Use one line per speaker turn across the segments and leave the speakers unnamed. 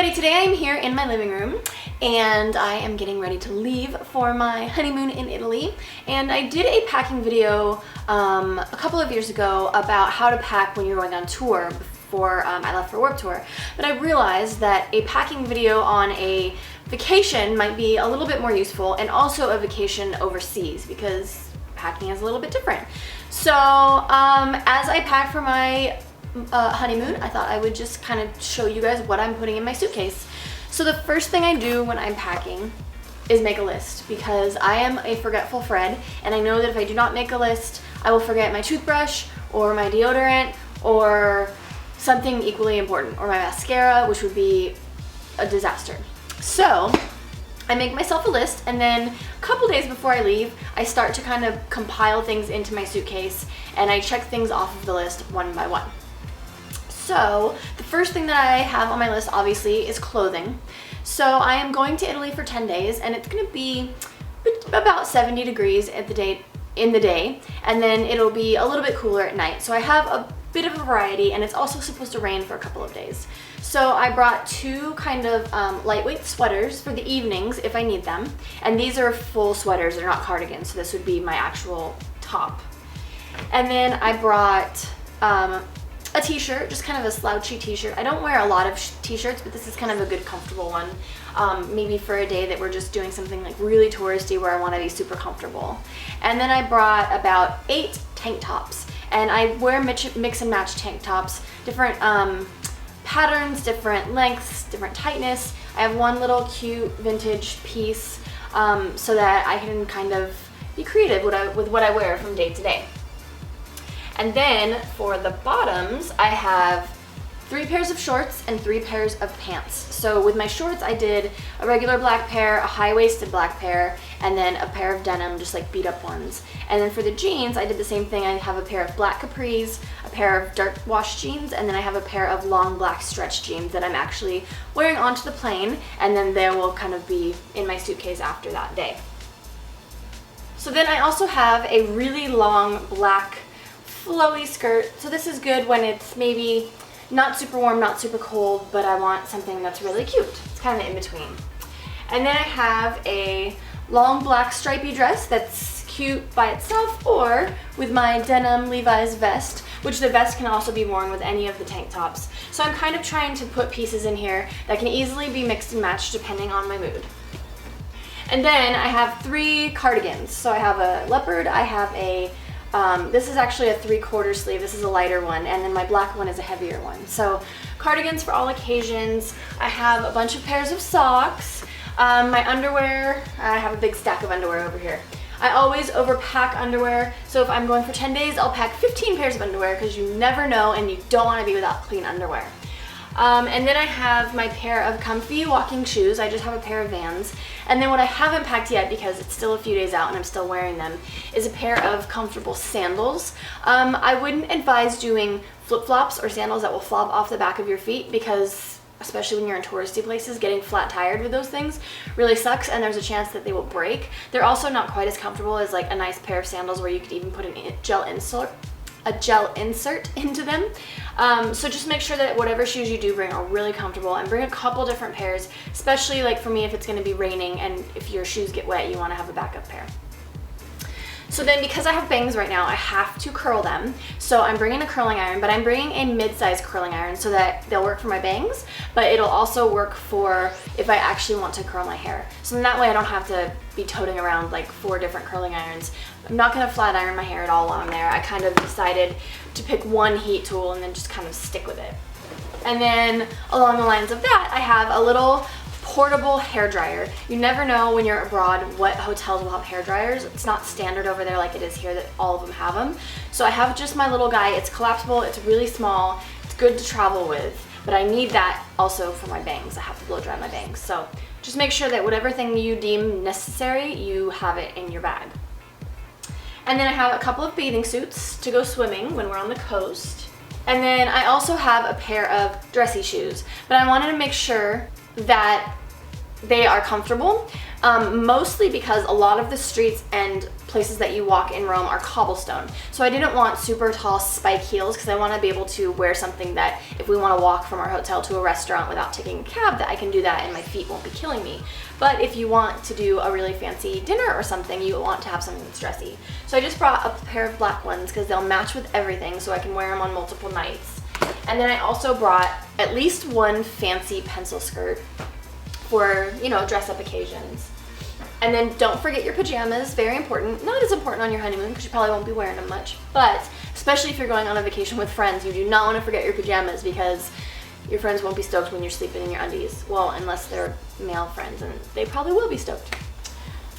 everybody, today I am here in my living room and I am getting ready to leave for my honeymoon in Italy. And I did a packing video a couple of years ago about how to pack when you're going on tour before I left for a work tour. But I realized that a packing video on a vacation might be a little bit more useful, and also a vacation overseas, because packing is a little bit different. So as I pack for my honeymoon, I thought I would just kind of show you guys what I'm putting in my suitcase. So the first thing I do when I'm packing is make a list, because I am a forgetful Fred, and I know that if I do not make a list, I will forget my toothbrush or my deodorant or something equally important, or my mascara, which would be a disaster. So I make myself a list, and then a couple days before I leave, I start to kind of compile things into my suitcase, and I check things off of the list one by one. So the first thing that I have on my list, obviously, is clothing. So I am going to Italy for 10 days, and it's going to be about 70 degrees in the day, and then it'll be a little bit cooler at night. So I have a bit of a variety, and it's also supposed to rain for a couple of days. So I brought two kind of lightweight sweaters for the evenings if I need them, and these are full sweaters, they're not cardigans, so this would be my actual top. And then I brought a t-shirt, just kind of a slouchy t-shirt. I don't wear a lot of t-shirts, but this is kind of a good comfortable one, maybe for a day that we're just doing something like really touristy where I want to be super comfortable. And then I brought about 8 tank tops, and I wear mix and match tank tops, different patterns, different lengths, different tightness. I have one little cute vintage piece so that I can kind of be creative with what I wear from day to day. And then for the bottoms, I have 3 pairs of shorts and 3 pairs of pants. So with my shorts, I did a regular black pair, a high-waisted black pair, and then a pair of denim, just like beat up ones. And then for the jeans, I did the same thing. I have a pair of black capris, a pair of dark wash jeans, and then I have a pair of long black stretch jeans that I'm actually wearing onto the plane, and then they will kind of be in my suitcase after that day. So then I also have a really long black flowy skirt. So this is good when it's maybe not super warm, not super cold, but I want something that's really cute. It's kind of in between. And then I have a long black stripy dress that's cute by itself, or with my denim Levi's vest, which the vest can also be worn with any of the tank tops. So I'm kind of trying to put pieces in here that can easily be mixed and matched depending on my mood. And then I have 3 cardigans. So I have a leopard, I have a this is actually a 3/4 sleeve, this is a lighter one, and then my black one is a heavier one. So cardigans for all occasions. I have a bunch of pairs of socks. My underwear, I have a big stack of underwear over here. I always overpack underwear, so if I'm going for 10 days, I'll pack 15 pairs of underwear, because you never know and you don't want to be without clean underwear. And then I have my pair of comfy walking shoes. I just have a pair of Vans. And then what I haven't packed yet, because it's still a few days out and I'm still wearing them, is a pair of comfortable sandals. I wouldn't advise doing flip-flops or sandals that will flop off the back of your feet, because especially when you're in touristy places, getting flat tired with those things really sucks, and there's a chance that they will break. They're also not quite as comfortable as like a nice pair of sandals where you could even put a gel insert into them. So just make sure that whatever shoes you do bring are really comfortable, and bring a couple different pairs, especially like for me if it's going to be raining and if your shoes get wet, you want to have a backup pair. So then, because I have bangs right now, I have to curl them. So I'm bringing a curling iron, but I'm bringing a mid-size curling iron so that they'll work for my bangs, but it'll also work for if I actually want to curl my hair. So in that way I don't have to be toting around like 4 different curling irons. I'm not going to flat iron my hair at all while I'm there. I kind of decided to pick one heat tool and then just kind of stick with it. And then along the lines of that, I have a little portable hair dryer. You never know when you're abroad what hotels will have hair dryers. It's not standard over there like it is here that all of them have them. So I have just my little guy. It's collapsible, it's really small, it's good to travel with, but I need that also for my bangs. I have to blow dry my bangs. So just make sure that whatever thing you deem necessary, you have it in your bag. And then I have a couple of bathing suits to go swimming when we're on the coast. And then I also have a pair of dressy shoes, but I wanted to make sure that they are comfortable, mostly because a lot of the streets and places that you walk in Rome are cobblestone. So I didn't want super tall spike heels because I want to be able to wear something that if we want to walk from our hotel to a restaurant without taking a cab, that I can do that and my feet won't be killing me. But if you want to do a really fancy dinner or something, you want to have something that's dressy. So I just brought a pair of black ones because they'll match with everything, so I can wear them on multiple nights. And then I also brought at least one fancy pencil skirt for, you know, dress up occasions. And then don't forget your pajamas, very important. Not as important on your honeymoon because you probably won't be wearing them much, but especially if you're going on a vacation with friends, you do not want to forget your pajamas because your friends won't be stoked when you're sleeping in your undies. Well, unless they're male friends, and they probably will be stoked.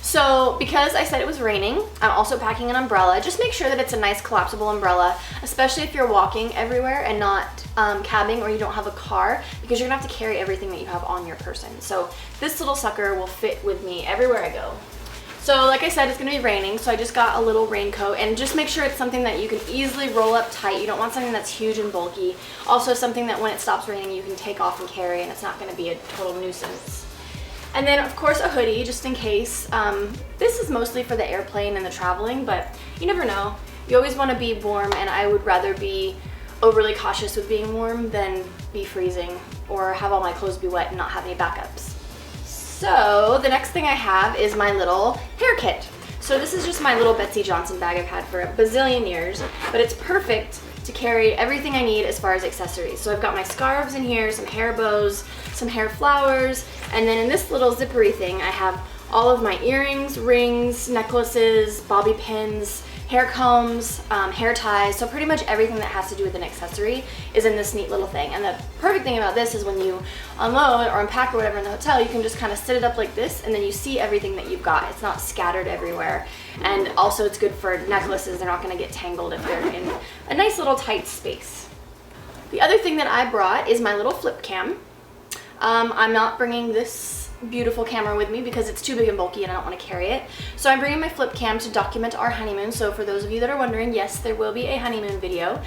So because I said it was raining, I'm also packing an umbrella. Just make sure that it's a nice collapsible umbrella, especially if you're walking everywhere and not cabbing or you don't have a car, because you're gonna have to carry everything that you have on your person. So this little sucker will fit with me everywhere I go. So like I said, it's gonna be raining, so I just got a little raincoat, and just make sure it's something that you can easily roll up tight. You don't want something that's huge and bulky. Also something that when it stops raining, you can take off and carry, and it's not gonna be a total nuisance. And then of course a hoodie, just in case. This is mostly for the airplane and the traveling, but you never know. You always want to be warm, and I would rather be overly cautious with being warm than be freezing or have all my clothes be wet and not have any backups. So the next thing I have is my little hair kit. So this is just my little Betsy Johnson bag I've had for a bazillion years, but it's perfect to carry everything I need as far as accessories. So I've got my scarves in here, some hair bows, some hair flowers, and then in this little zippery thing I have all of my earrings, rings, necklaces, bobby pins, hair combs, hair ties. So pretty much everything that has to do with an accessory is in this neat little thing. And the perfect thing about this is when you unload or unpack or whatever in the hotel, you can just kind of sit it up like this, and then you see everything that you've got. It's not scattered everywhere. And also it's good for necklaces. They're not going to get tangled if they're in a nice little tight space. The other thing that I brought is my little flip cam. I'm not bringing this beautiful camera with me because it's too big and bulky and I don't want to carry it. So I'm bringing my flip cam to document our honeymoon. So for those of you that are wondering, yes, there will be a honeymoon video.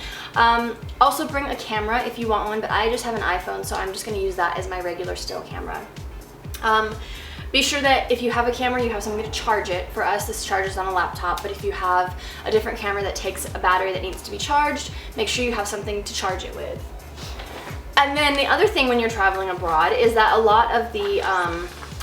Also bring a camera if you want one, but I just have an iPhone, so I'm just going to use that as my regular still camera. Be sure that if you have a camera, you have something to charge it. For us, this charges on a laptop, but if you have a different camera that takes a battery that needs to be charged, make sure you have something to charge it with. And then the other thing when you're traveling abroad is that a lot of the,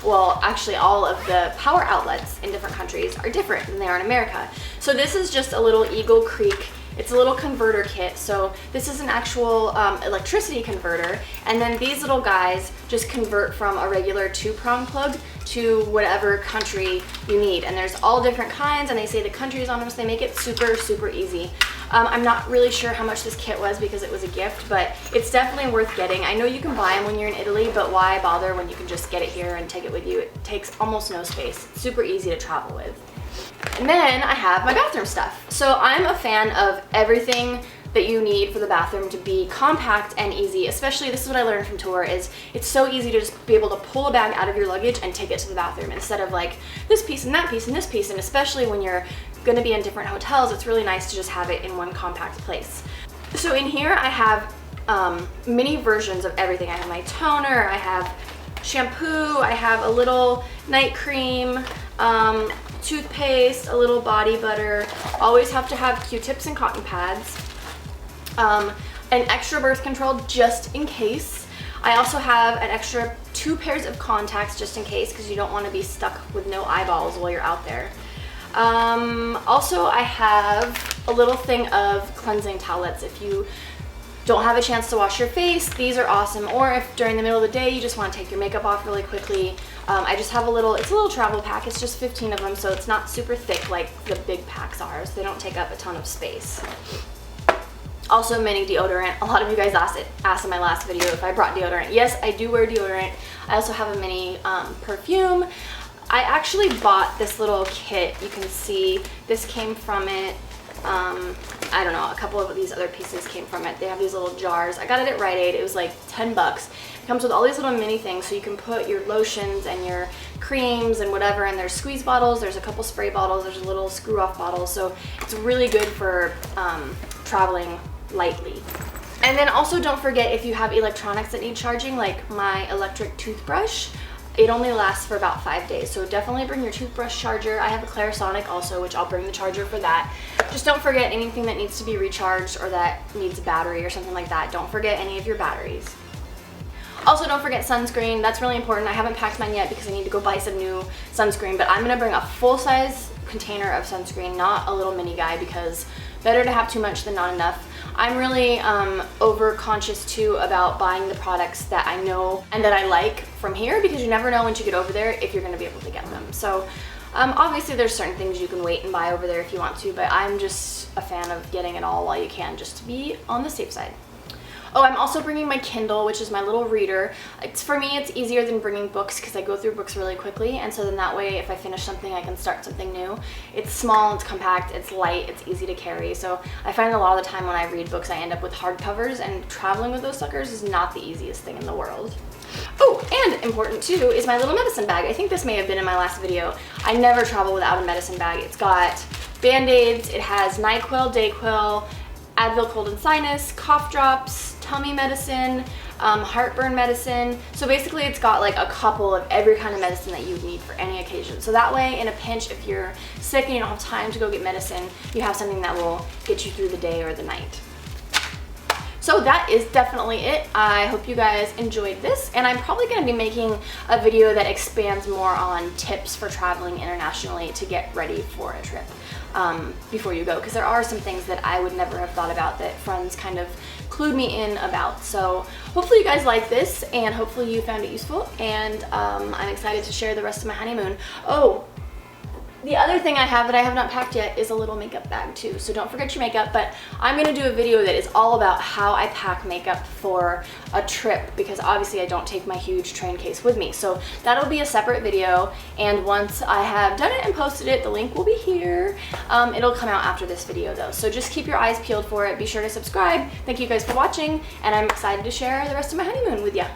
well, actually all of the power outlets in different countries are different than they are in America. So this is just a little Eagle Creek. It's a little converter kit. So this is an actual electricity converter, and then these little guys just convert from a regular 2-prong plug to whatever country you need. And there's all different kinds, and they say the countries on them, so they make it super, super easy. I'm not really sure how much this kit was because it was a gift, but it's definitely worth getting. I know you can buy them when you're in Italy, but why bother when you can just get it here and take it with you? It takes almost no space. It's super easy to travel with. And then I have my bathroom stuff. So I'm a fan of everything that you need for the bathroom to be compact and easy. Especially, this is what I learned from tour, is it's so easy to just be able to pull a bag out of your luggage and take it to the bathroom instead of like this piece and that piece and this piece. And especially when you're going to be in different hotels, it's really nice to just have it in one compact place. So in here I have mini versions of everything. I have my toner, I have shampoo, I have a little night cream, toothpaste, a little body butter. Always have to have Q-tips and cotton pads. An extra birth control just in case. I also have an extra 2 pairs of contacts just in case, because you don't want to be stuck with no eyeballs while you're out there. Also I have a little thing of cleansing towelettes. If you don't have a chance to wash your face, these are awesome. Or if during the middle of the day you just want to take your makeup off really quickly, I just have a little, it's a little travel pack. It's just 15 of them, so it's not super thick like the big packs are, so they don't take up a ton of space. Also mini deodorant. A lot of you guys asked in my last video if I brought deodorant. Yes, I do wear deodorant. I also have a mini perfume. I actually bought this little kit. You can see this came from it. I don't know, a couple of these other pieces came from it. They have these little jars. I got it at Rite Aid. It was like 10 bucks. It comes with all these little mini things, so you can put your lotions and your creams and whatever, and there's squeeze bottles, there's a couple spray bottles, there's a little screw off bottle, so it's really good for traveling lightly. And then also don't forget, if you have electronics that need charging, like my electric toothbrush, it only lasts for about 5 days. So definitely bring your toothbrush charger. I have a Clarisonic also, which I'll bring the charger for that. Just don't forget anything that needs to be recharged or that needs a battery or something like that. Don't forget any of your batteries. Also, don't forget sunscreen. That's really important. I haven't packed mine yet because I need to go buy some new sunscreen, but I'm gonna bring a full-size container of sunscreen, not a little mini guy, because better to have too much than not enough. I'm really over conscious too about buying the products that I know and that I like from here, because you never know once you get over there if you're gonna be able to get them. So obviously there's certain things you can wait and buy over there if you want to, but I'm just a fan of getting it all while you can, just to be on the safe side. Oh, I'm also bringing my Kindle, which is my little reader. For me, it's easier than bringing books because I go through books really quickly, and so then that way if I finish something, I can start something new. It's small, it's compact, it's light, it's easy to carry. So I find a lot of the time when I read books, I end up with hardcovers, and traveling with those suckers is not the easiest thing in the world. Oh, and important too is my little medicine bag. I think this may have been in my last video. I never travel without a medicine bag. It's got Band-Aids, it has NyQuil, DayQuil, Advil cold and sinus, cough drops, tummy medicine, heartburn medicine. So basically it's got like a couple of every kind of medicine that you would need for any occasion. So that way in a pinch, if you're sick and you don't have time to go get medicine, you have something that will get you through the day or the night. So that is definitely it. I hope you guys enjoyed this, and I'm probably going to be making a video that expands more on tips for traveling internationally to get ready for a trip before you go, because there are some things that I would never have thought about that friends kind of clued me in about. So hopefully you guys like this, and hopefully you found it useful, and I'm excited to share the rest of my honeymoon. Oh, the other thing I have that I have not packed yet is a little makeup bag too, so don't forget your makeup, but I'm going to do a video that is all about how I pack makeup for a trip, because obviously I don't take my huge train case with me. So that'll be a separate video, and once I have done it and posted it, the link will be here. It'll come out after this video though, so just keep your eyes peeled for it. Be sure to subscribe. Thank you guys for watching, and I'm excited to share the rest of my honeymoon with ya.